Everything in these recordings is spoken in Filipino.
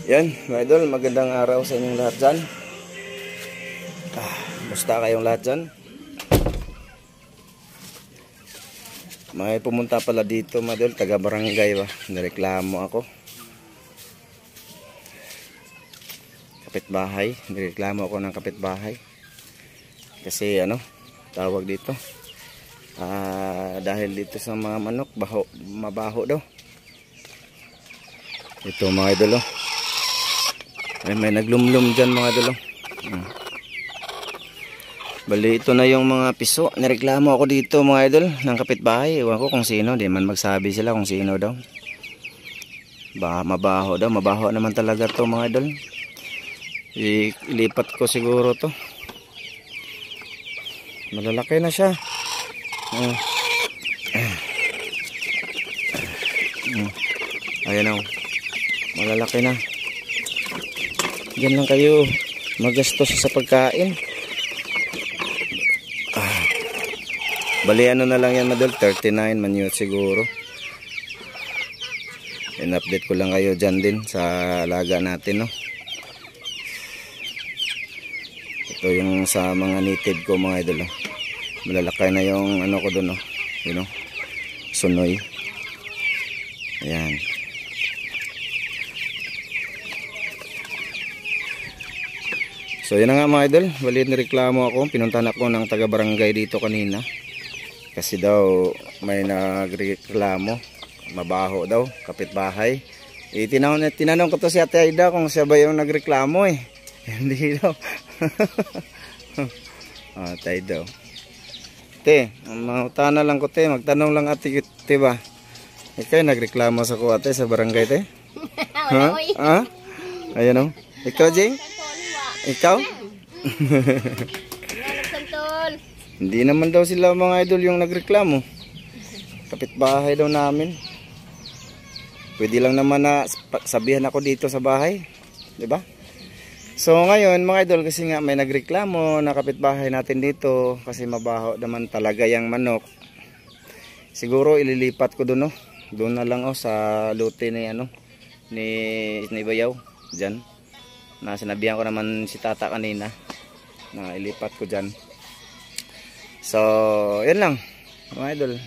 Yan, mga idol, magandang araw sa inyong lahat dyan. Musta kayong lahat dyan? May pumunta pala dito mga idol, taga barangay ba. Nireklamo ako. Kapitbahay, nireklamo ako ng kapitbahay. Kasi ano, tawag dito. Dahil dito sa mga manok, mabaho daw. Ito mga idol oh. May naglumlum dyan mga idol. Bali ito na yung mga piso. Nireklamo ako dito mga idol ng kapitbahay. Ewan ko kung sino. Di man magsabi sila kung sino daw. Mabaho daw. Mabaho naman talaga to mga idol. Ilipat ko siguro to. Malalaki na siya. Ayan o. Malalaki na. Diyan lang kayo magastos sa pagkain. Bali ano na lang yan madol, 39 manute siguro. In-update ko lang kayo dyan din sa alaga natin no. Ito yung sa mga native ko mga idol. Malalaki na yung ano ko doon no. You know, sunoy. Ayan. So yun na nga mga idol, balit nireklamo ako, pinuntahan ako ng taga barangay dito kanina. Kasi daw may nagreklamo, mabaho daw, kapitbahay. Tinanong ko to si Ate Aida kung siya ba yung nagreklamo eh. Hindi daw. Ate Aida. Te, mautana lang ko te, magtanong lang ate ba? Ikaw nagreklamo sa ko ate sa barangay te? Ha? Ayan o. Ikaw Jing? Ikaw? Hindi naman daw sila mga idol yung nagreklamo. Kapitbahay daw namin. Pwede lang naman na sabihan ako dito sa bahay, 'di ba? So ngayon mga idol kasi nga may nagreklamo na kapitbahay natin dito kasi mabaho naman talaga yung manok. Siguro ililipat ko doon no. Doon na lang sa lote ni ano ni Bayaw diyan. Na sinabihan ko naman si tata kanina na ilipat ko dyan. So yun lang mga idol.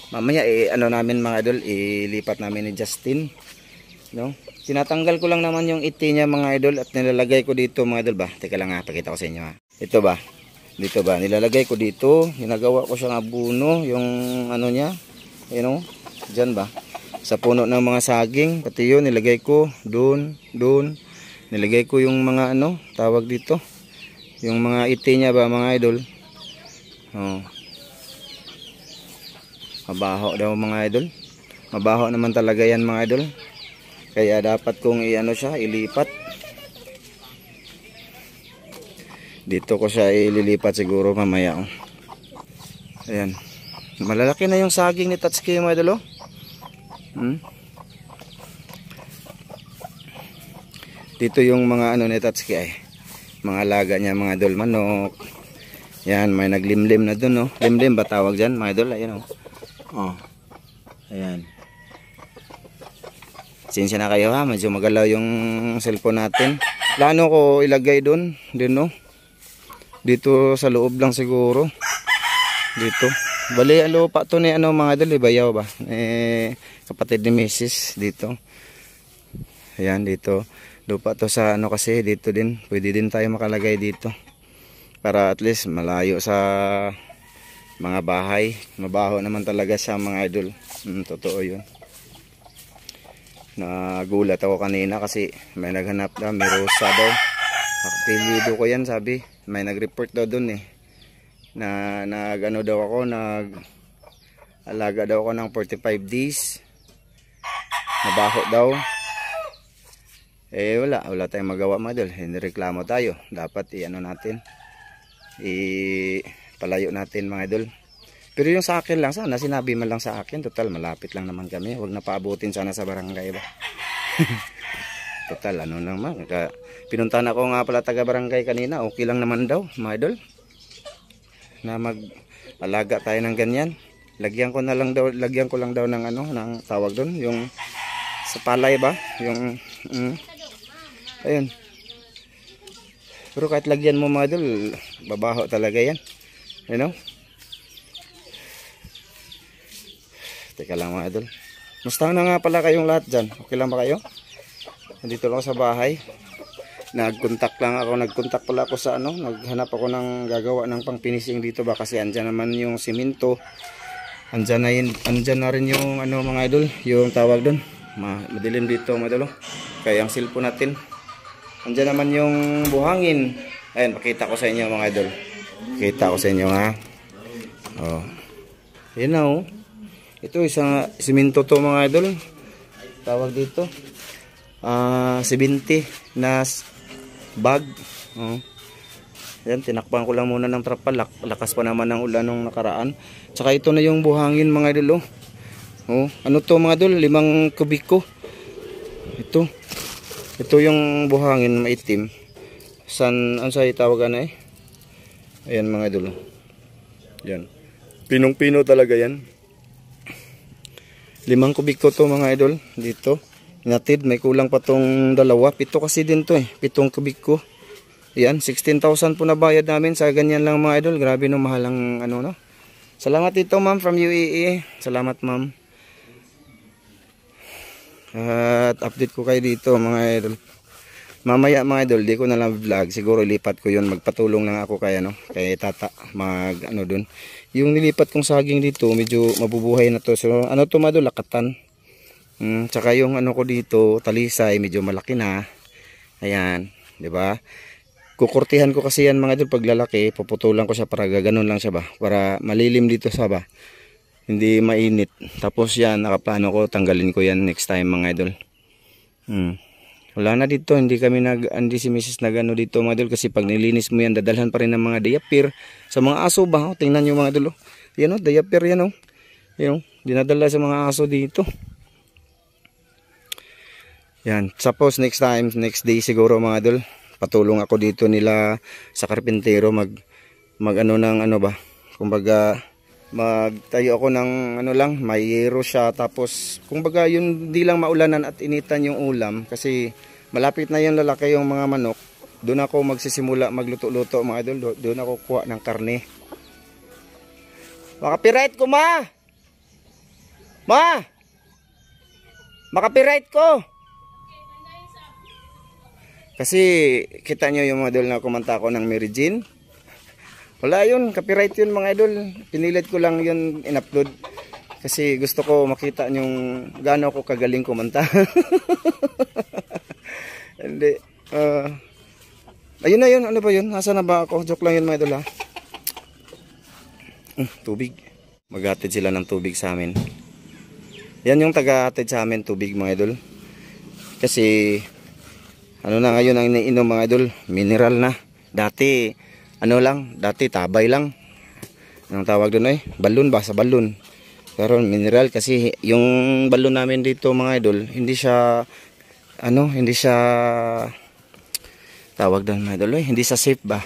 Mamaya ano namin mga idol, ilipat namin ni Justin no? Tinatanggal ko lang naman yung iti niya mga idol at nilalagay ko dito mga idol ba. Teka lang pakita ko sa inyo ha. Ito ba, dito ba, nilalagay ko dito. Ginagawa ko siyang abuno yung ano niya, you know, dyan ba sa puno ng mga saging. Pati yun nilagay ko doon. Nilagay ko yung mga ano, tawag dito. Yung mga iti niya ba mga idol. Mabaho daw mga idol. Mabaho naman talaga yan mga idol. Kaya dapat kong i-ano siya, ilipat. Dito ko siya ililipat siguro mamaya. Ayan. Malalaki na yung saging ni Tatsuki mga idol. Dito yung mga ano ni Tatsuki ay mga alaga niya mga idol, manok. Yan, may naglimlim na dun no. Limlim ba tawag dyan mga idol? Ayan oh. Ayan. Sinsya na kayo ha, medyo magalaw yung cellphone natin. Plano ko ilagay dun no. Dito sa loob lang siguro. Dito. Bali ang lupa to ni ano mga idol, Bayaw ba? Kapatid ni Mrs. dito. Ayan dito. Lupa to sa ano kasi dito din. Pwede din tayo makalagay dito. Para at least malayo sa mga bahay. Mabaho naman talaga siya mga idol. Totoo yun. Nagulat ako kanina kasi may naghanap daw. May rosa daw. Apelido ko yan sabi. May nag-report daw dun eh. Na nag-ano daw ako. Nag-alaga daw ako ng 45 days. Mabaho daw. Wala tayong magawa mga idol. Nireklamo tayo. Dapat i-ano natin. Palayo natin mga idol. Pero yung sa akin lang, sana sinabi man lang sa akin. Total, malapit lang naman kami. Huwag na paabutin sana sa barangay ba. Total, ano naman. Pinuntahan ako nga pala taga barangay kanina. Okay lang naman daw mga idol. Na mag-alaga tayo ng ganyan. Lagyan ko lang daw ng ano, ng tawag doon. Yung sa palay ba? Yung Ayun. Pero kahit lagyan mo mga idol, babaho talaga yan. You know? Teka lang mga idol. Musta na nga pala kayong lahat dyan? Okay lang ba kayo? Nandito lang ako sa bahay. Nagkontak pala ako sa ano, naghanap ako ng gagawa ng pang-finishing dito ba kasi andyan naman yung simento. Andyan na rin yung ano mga idol, yung tawag doon. Madilim dito mga idol. Kaya ang cellphone natin. Andyan naman yung buhangin. Ayan, pakita ko sa inyo mga idol. Pakita ko sa inyo ha. Oh. Ayan na oh. Ito isang simento to mga idol. Tawag dito. 70 na bag. Oh. Yan, tinakpan ko lang muna ng trapal. Lakas pa naman ng ulan nung nakaraan. Tsaka ito na yung buhangin mga idol. Oh. Ano to mga idol? 5 kubiko. Ito yung buhangin maitim. Ano sa itawagan na eh? Ayan mga idol. Yan. Pinong-pino talaga yan. 5 kubiko to mga idol. Dito. Inatid. May kulang pa tong 2. 7 kasi din to eh. 7 kubiko. Yan. 16,000 po na bayad namin sa ganyan lang mga idol. Grabe no. Mahal ang ano no. Salamat dito ma'am from UAE. Salamat ma'am. At update ko kayo dito mga idol. Mamaya mga idol, di ko na lang vlog. Siguro lipat ko yun. Magpatulong lang ako kay tata. Ano dun. Yung nilipat kong saging dito, medyo mabubuhay na to. So ano to mga idol, lakatan. Tsaka yung ano ko dito, talisay, medyo malaki na. Ayan, di ba? Kukurtihan ko kasi yan mga idol pag lalaki. Puputulan ko siya para gaganon lang siya ba. Para malilim dito sa ba. Hindi mainit. Tapos yan, nakaplano ko, tanggalin ko yan next time mga idol. Wala na dito, hindi si Mrs. nagano dito mga idol kasi pag nilinis mo yan, dadalhan pa rin ng mga diaper sa mga aso ba. Tingnan nyo mga idol. Yan o, diaper yan o. Yan o, dinadala sa mga aso dito. Yan, suppose next day siguro mga idol, patulong ako dito nila sa karpintero mag ano ng ano ba. Kumbaga, magtayo ako ng ano lang, mayero siya tapos kumbaga yun di lang maulanan at initan yung ulam kasi malapit na yung lalaki yung mga manok. Doon ako magsisimula magluto-luto mga idol. Doon ako kuha ng karne. Makapiright ko ma! Ma! Makapiright ko! Kasi kita nyo yung mga idol na kumanta ko ng Mary Jane. Wala yun, copyright yun mga idol. Pinilit ko lang yun in-upload. Kasi gusto ko makita yung gaano ako kagaling kumanta. Hindi. Ayun na yun, ano ba yun? Nasa na ba ako? Joke lang yun mga idol ha. Tubig. Maghatid sila ng tubig sa amin. Yan yung taga-hatid sa amin, tubig mga idol. Kasi ano na ngayon ang iniinom mga idol? Mineral na. Dati dati tabay lang. Anong tawag doon eh? Balon ba? Sa balon. Pero mineral kasi yung balon namin dito mga idol, hindi siya tawag doon mga idol eh, hindi siya safe ba?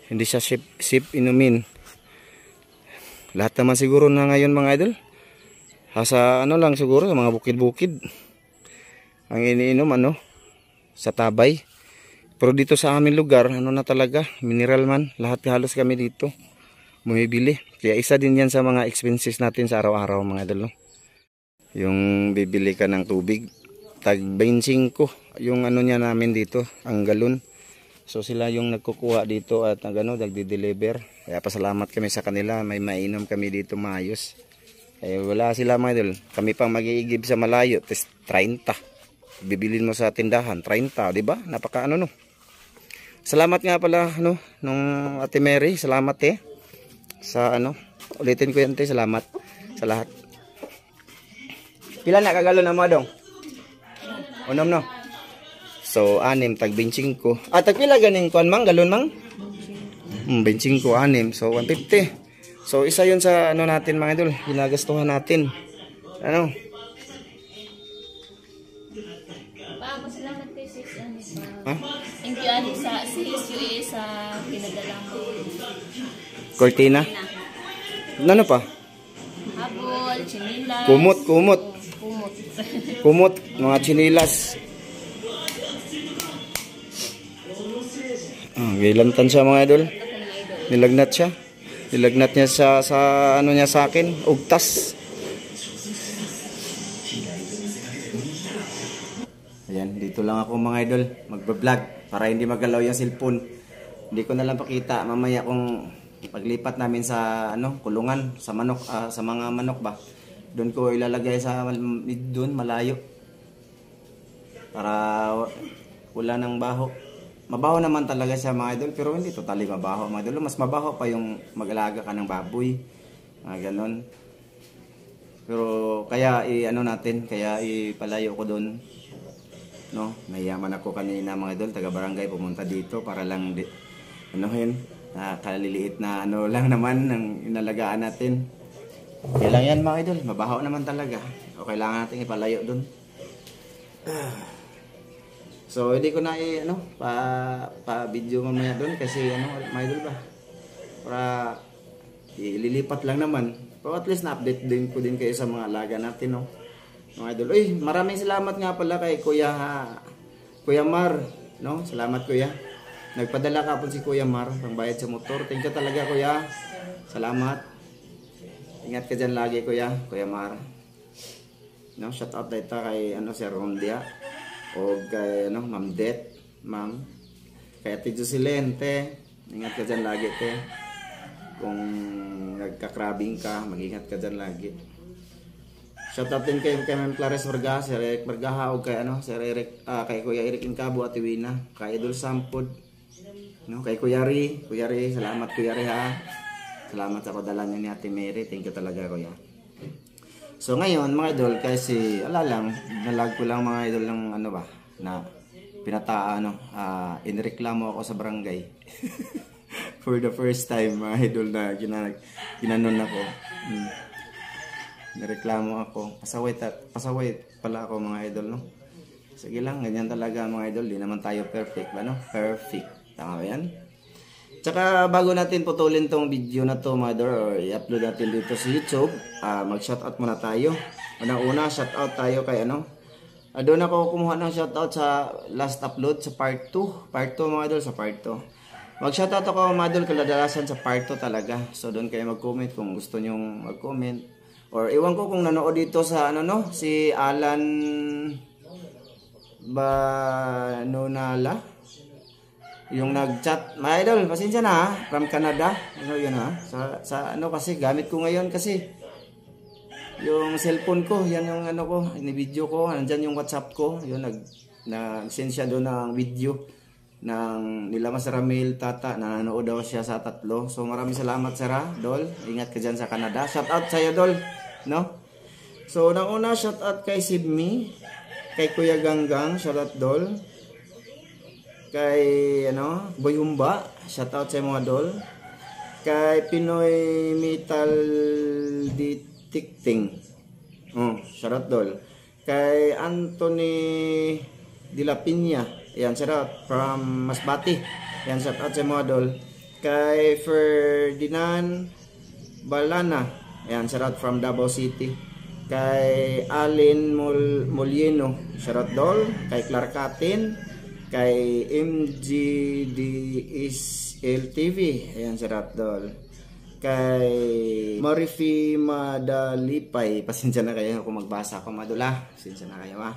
Hindi siya safe inumin. Lahat naman siguro na ngayon mga idol. Sa ano lang siguro sa mga bukid-bukid. Ang iniinom sa tabay. Pero dito sa aming lugar, na talaga, mineral man, lahat halos kami dito bumibili. Kaya isa din yan sa mga expenses natin sa araw-araw mga idol. Yung bibili ka ng tubig, tag 25 yung niya namin dito, ang galon. So sila yung nagkukuha dito at nagdi-deliver. Kaya pasalamat kami sa kanila, may mainom kami dito maayos. Wala sila mga idol. Kami pang mag-iigib sa malayo, 30. Bibilin mo sa tindahan, 30, di ba? Napaka no. Salamat nga pala nung Ate Mary, salamat sa ulitin ko yan salamat sa lahat. Pila na kagalo na mo dong? Unom no. So 6 tag 25. Tag pila ganing kuan mang galon mang? 25 6 so 150. So isa yun sa natin mga idol, ginagastuhan natin. Thank you Ali sa CSUA sa pinadala mo. Cortina? Ano pa? Habol, chinila. Kumot. Kumot. Kumot, mga chinilas. Gilantan siya mga idol. Nilagnat siya. Nilagnat niya sa ano niya sa akin, ugtas. Ayan, dito lang ako mga idol, magba-vlog para hindi magalaw yung cellphone. Hindi ko na lang pakita mamaya kung paglipat namin sa ano, kulungan, sa manok, sa mga manok ba. Doon ko ilalagay sa doon malayo. Para wala nang baho. Mabaho naman talaga siya mga idol, pero hindi totally mabaho mga idol. Mas mabaho pa yung mag-alaga ka ng baboy. Ganon. Pero kaya ano natin, kaya ipalayo ko doon. No, nayaman ako kanina mga idol, taga barangay pumunta dito para lang kaliliit na ano lang naman ng inalagaan natin. Kaya lang yan mga idol, mabaho naman talaga. O kailangan natin ipalayo doon. So hindi ko na pa-video mamaya doon kasi mga idol ba. Para ililipat lang naman. Pero at least na-update din ko din kayo sa mga alaga natin, no. Mga idol. Uy, maraming salamat nga pala kay Kuya Mar, no? Salamat Kuya. Nagpadala ka po si Kuya Mar pangbayad sa motor. Thank you talaga Kuya. Salamat. Ingat ka dyan lagi Kuya Mar. No, shout out dito kay Sir Rondia o kay Ma'am Det, Ma'am. Kay Ate Jocelyn, te. Ingat ka dyan lagi, te. Kung nagka-crabbing ka, mag-ingat ka dyan lagi. Shout out din kay Ma'am Clarice Varga, Sir Eric Vargaha o kay Sir Eric, kay Kuya Eric Incabo at Iwina, kay Idol Sampod, no, kay Kuya Ri, salamat Kuya Ri ha. Salamat sa padala niyo ni Ate Mary. Thank you talaga Kuya. So ngayon mga idol, kasi nalag ko lang mga idol ng na inireklamo ako sa barangay. For the first time mga idol na ginanon ako. Nireklamo ako. Pasaway pala ako mga idol, no. Sige lang, ganyan talaga mga idol. Di naman tayo perfect ba, no? Perfect. Tama ba yan? Tsaka bago natin putulin tong video na to mga idol, or i-upload natin dito sa YouTube, mag-shoutout muna tayo. Una-una, shoutout tayo kay doon ako kumuha ng shoutout sa last upload sa part 2. Part 2 mga idol, sa part 2. Mag-shoutout ako mga idol kadalasan sa part 2 talaga. So doon kayo mag-comment kung gusto nyong mag-comment. Or iwan ko kung nanood dito sa si Alan Banonala. Yung nag-chat, mga idol, pasensya na from Canada. Yun ha. Sa kasi gamit ko ngayon kasi yung cellphone ko, yan yung ini-video ko, nandiyan yung WhatsApp ko. Yun nag-send siya doon ng video ng nila Mas Ramil Tata, nanonood daw siya sa 3. So maraming salamat Sarah, Dol. Ingat ka diyan sa Canada. Shout out sa iyo Dol, no? So nang una shout out kay Sidmi, kay Kuya Ganggang, shout out Dol. Kay Boyumba, shout out sa mga Dol. Kay Pinoy Metal Detecting, shout out Dol. Kay Anthony De La Piña, yan, shout out from Masbati, yan, shout out sa mga Dol. Kay Ferdinand Balana, yan, shout out from Davao City. Kay Alin Molino, shout out Dol. Kay Clark Atin, kay MGDSL TV, ayan, shout Dol. Kay Marifi Madalipay, pasensya na kayo kung magbasa ako madula, pasensya na kayo ha.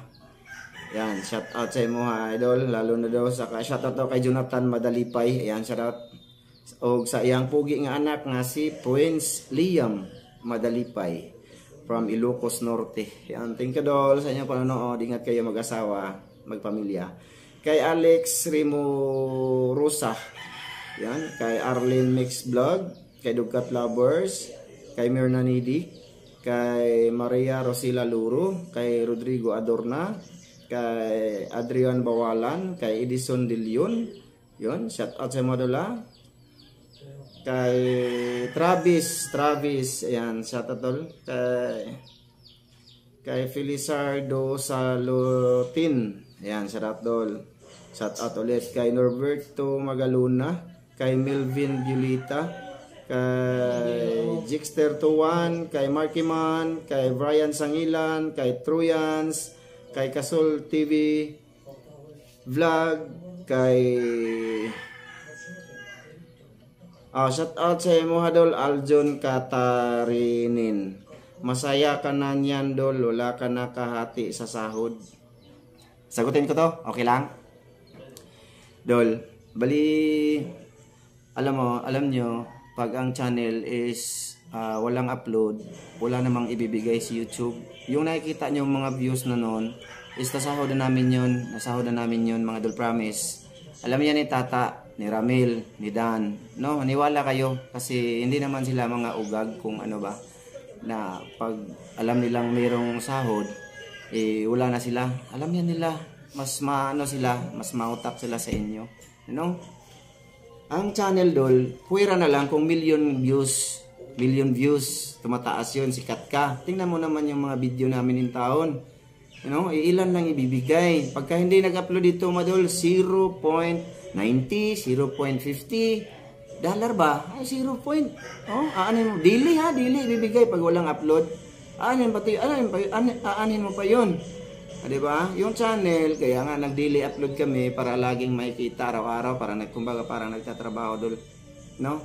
Ayan, shout out sa mo ha idol, lalo na daw sa shout out daw kay Jonathan Madalipay, ayan, shout out og sa iyang pugi nga anak nga si Prince Liam Madalipay from Ilocos Norte. Ayan, thank you Dol sa inyong panonood. Ingat kayo mag-asawa, magpamilya. Kay Alex Remo Rosa, yan, kay Arlene Mix Vlog, kay Dugkat Lovers, kay Mirna Nidi, kay Maria Rosila Luro, kay Rodrigo Adorna, kay Adrian Bawalan, kay Edison De Leon, yun, shout out sa Madula. Kay Travis, ayan, shout out all. Kay Felizardo Salotin, ayan, shout out Dol. Shout out ulit kay Norberto Magaluna, kay Melvin Julita, kay Jixter21, kay Marky Man, kay Brian Sangilan, kay Truyans, kay Kasol TV Vlog, kay shout out sa imo Dol, Aljon Katarinin. Masaya ka na niyan Dol, wala ka na kahati sa sahod. Sagutin ko to, okay lang? Dol, bali alam nyo, pag ang channel is walang upload, wala namang ibibigay si YouTube. Yung nakikita nyo mga views na noon is nasahod na namin yun mga Dol, promise. Alam yan ni Tata, ni Ramil, ni Dan, no? Niwala kayo kasi hindi naman sila mga ugag kung ano ba, na pag alam nilang mayroong sahod, wala na sila. Alam yan nila, mas mautak sila sa inyo, you know? Ang channel Dol, puwera na lang kung million views, tumataas yun, sikat ka. Tingnan mo naman yung mga video namin in taon. You know, ilan lang ibibigay. Pagka hindi nag-upload dito, Madol, 0.90, 0.50 dollar ba? Ay, 0. Aanin mo. Daily ibibigay pag walang upload. Aanin mo pa yun. Diba? Yung channel, kaya nga nag-daily upload kami para laging makikita araw-araw, para parang nagtatrabaho Dol. No?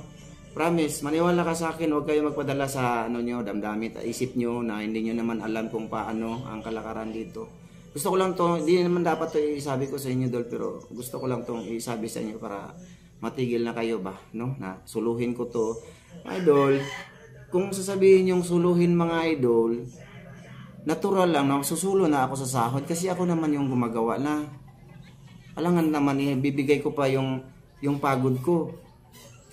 Promise, maniwala ka sa akin, huwag kayo magpadala sa damdamit, isip nyo na hindi nyo naman alam kung paano ang kalakaran dito. Gusto ko lang to, hindi naman dapat to isabi ko sa inyo Dol, pero gusto ko lang tong isabi sa inyo para matigil na kayo ba, no? Na suluhin ko to. Idol, kung sasabihin yung suluhin mga idol, natural lang na susulo na ako sa sahod kasi ako naman yung gumagawa na. Alangan naman bibigay ko pa yung pagod ko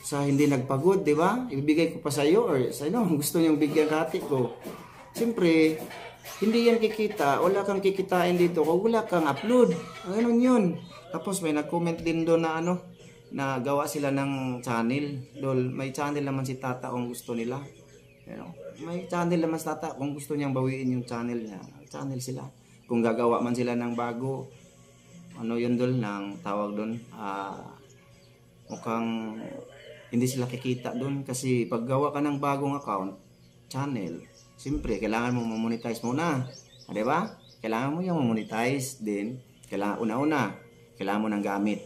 sa hindi nagpagod, di ba? Ibibigay ko pa sa iyo or sa gusto niyong bigyan hati ko. Siyempre, hindi yan kikita, wala kang kikitain dito kung wala kang upload. Ganun yun. Tapos may nag-comment din doon na na gawa sila ng channel. Dol, may channel naman si Tata kung gusto nila. May channel naman si Tata kung gusto niyang bawiin yung channel niya. Channel sila. Kung gagawa man sila ng bago, yun Dol, ng tawag doon, mukhang hindi sila kikita doon kasi pag gawa ka ng bagong account, channel, siyempre kailangan mo monetize muna. Di ba? Kailangan mo yung monetize din. Kailangan kailangan mo ng gamit.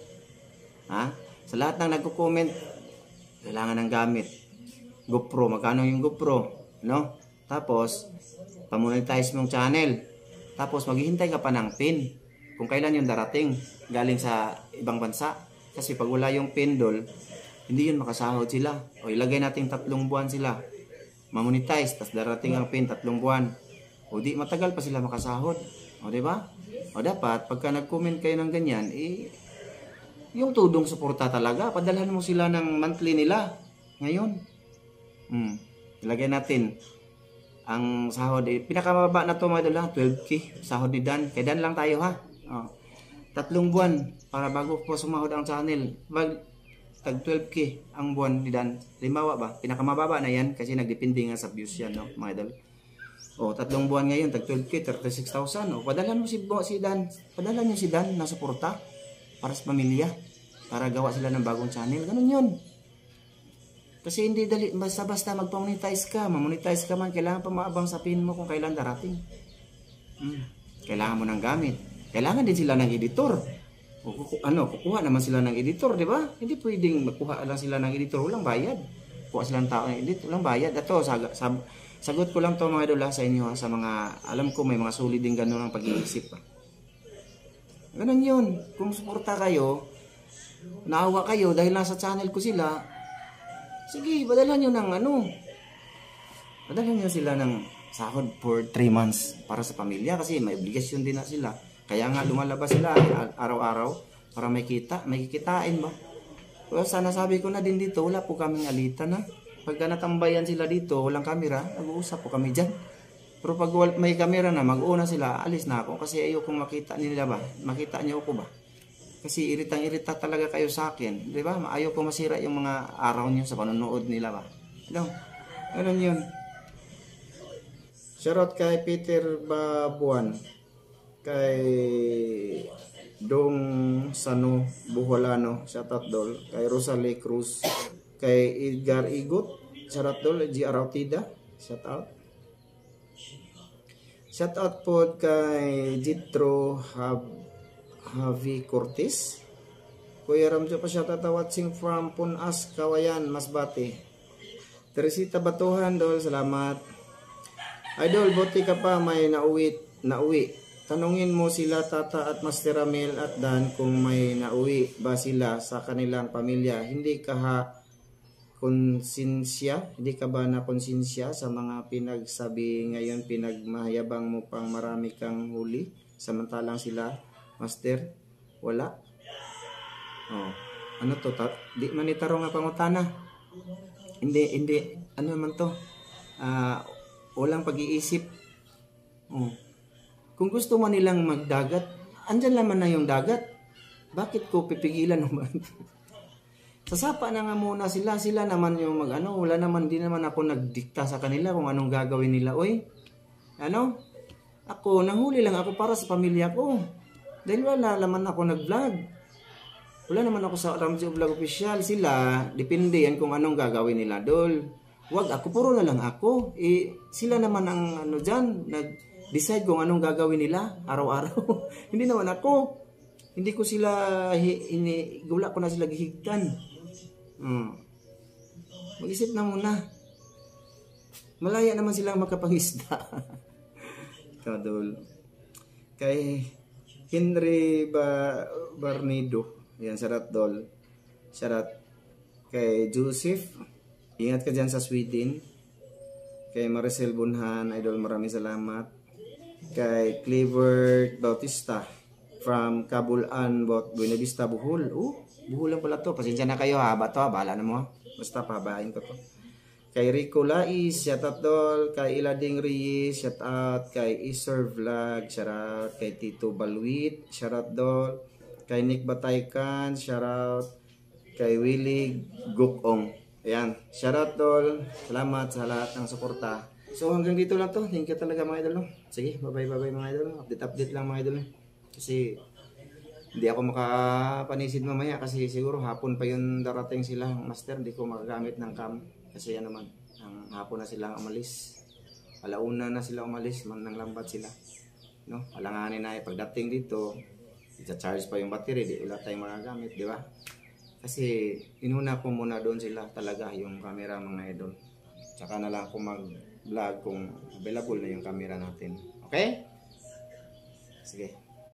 Ha? Sa lahat ng nagko-comment, kailangan ng gamit. GoPro, magkano yung GoPro? No? Tapos, pamonetize mo yung channel. Tapos, maghihintay ka pa ng pin. Kung kailan yung darating, galing sa ibang bansa. Kasi pag wala yung pin Dol, hindi yun makasahod sila. O ilagay natin 3 buwan sila. Mamonetize, tapos darating ang pin 3 buwan. O di, matagal pa sila makasahod. O diba? O dapat, pagka nag-comment kayo ng ganyan, yung tudong suporta talaga, padalhan mo sila ng monthly nila. Ngayon. Ilagay natin ang sahod. Pinakamababa na to mga Dol, 12K. Sahod ni Dan. Kay Dan lang tayo ha. 3 buwan para bago po sumahod ang channel. Tag 12K ang buwan ni Dan. Limawa ba? Pinakamababa na yan kasi nagdepende nga sa views yan, no, mga Idol. 3 buwan ngayon, tag 12K, 36,000. Padalan mo si Dan. Padalan niyo si Dan na suporta para sa pamilya. Para gawa sila ng bagong channel. Ganun yun. Kasi hindi dali, basta magpa-monetize ka. Ma-monetize ka man, kailangan pa maabang sa pin mo kung kailan darating. Kailangan mo ng gamit. Kailangan din sila ng editor. Kukuha naman sila ng editor, di ba? Hindi pwedeng magkuha lang sila ng editor, walang bayad. Kuha sila ng tao ng editor, walang bayad. Ito, sagot ko lang to mga Idol sa inyo, sa mga, alam ko may mga solid din gano'n ang pag-iisip. Ganun yun. Kung suporta kayo, naawa kayo dahil nasa channel ko sila, sige, padalhan nyo ng padalhan nyo sila ng sahod for 3 months para sa pamilya kasi may obligasyon din na sila. Kaya nga lumalabas sila araw-araw para may kikitain ba. Well, sana sabi ko na din dito, wala po kaming alitan na. Pagka natambayan sila dito, walang kamera, nag-uusap po kami dyan. Pero pag may kamera na, mag-una sila, alis na ako kasi ayokong makita nila ba. Makita niyo ako ba. Kasi iritang-irita talaga kayo sa akin. Di ba? Ayaw ko masira yung mga araw niyo sa panonood nila ba. Ganun yun. Shoutout kay Peter Babuan. Kay Dong Sano Buholano, shoutout Dol. Kay Rosalie Cruz, Kay Edgar Igot, shoutout dol. GR Autida, shoutout. Shoutout po kay Jitro Javi Cortez. Kuya Ramjo pa shoutout watching from Punas, Kawayan, Masbate. Teresita Batuhan dol, salamat. Idol, buti ka pa may nauwi. Tanungin mo sila Tata at Master Ramel at Dan kung may nauwi ba sila sa kanilang pamilya. Hindi ka ba na konsensya sa mga pinagsabi ngayon? Pinagmayabang mo pang marami kang huli samantalang sila Master wala. Oh, ano to? Di man itaro nga pangutana. Hindi ano naman to? Walang pag-iisip. Oh. Kung gusto man nilang magdagat, andyan naman na yung dagat. Bakit ko pipigilan naman? Sasapa na nga muna sila naman yung wala naman, di naman ako nagdikta sa kanila kung anong gagawin nila. Oy, ako, nanghuli lang ako para sa pamilya ko. Dahil wala naman ako nag-vlog. Wala naman ako sa Ramjo Vlog Official. Sila, depende yan kung anong gagawin nila, dol. Wag ako, puro na lang ako. Sila naman ang dyan, nag-decide kung anong gagawin nila araw-araw. Hindi naman ako. Hindi ko sila, wala ko na sila gihigtan. Mag-isip na muna. Malaya naman silang makapangisda. Kadol. Kay Henry Barnido. Yan, sarat dol. Sarat. Kay Joseph. Ingat ka dyan sa Sweden. Kay Maricel Bunhan. Idol, maraming salamat. Kay Clever Bautista. From Kabulan, Buena Vista, Bohol. Bohol lang pala to. Pasensya na kayo, haba to. Bahala na mo. Basta pahabain ko to. Kay Rico Lais, shoutout dol. Kay Ilading Reyes, shoutout. Kay Iser Vlog, shoutout. Kay Tito Balwit, shoutout dol. Kay Nick Bataykan, shoutout. Kay Willie Gukong. Ayan, shoutout dol. Salamat sa lahat ng suporta. So hanggang dito lang to. Thank you talaga mga idol. Sige, bye bye mga idol. Update lang mga idol. Kasi hindi ako makapanisid mamaya kasi siguro hapon pa yun darating sila Master. Hindi ko magagamit ng cam kasi naman ang hapon na silang umalis, alauna na sila umalis, nang lambat sila, no? Alanganin na pagdating dito i-charge pa yung battery, di wala tayong magagamit, di ba? Kasi inuna ko muna doon sila talaga yung camera mga idol, tsaka na lang ako mag vlog kung available na yung camera natin. Okay, sige.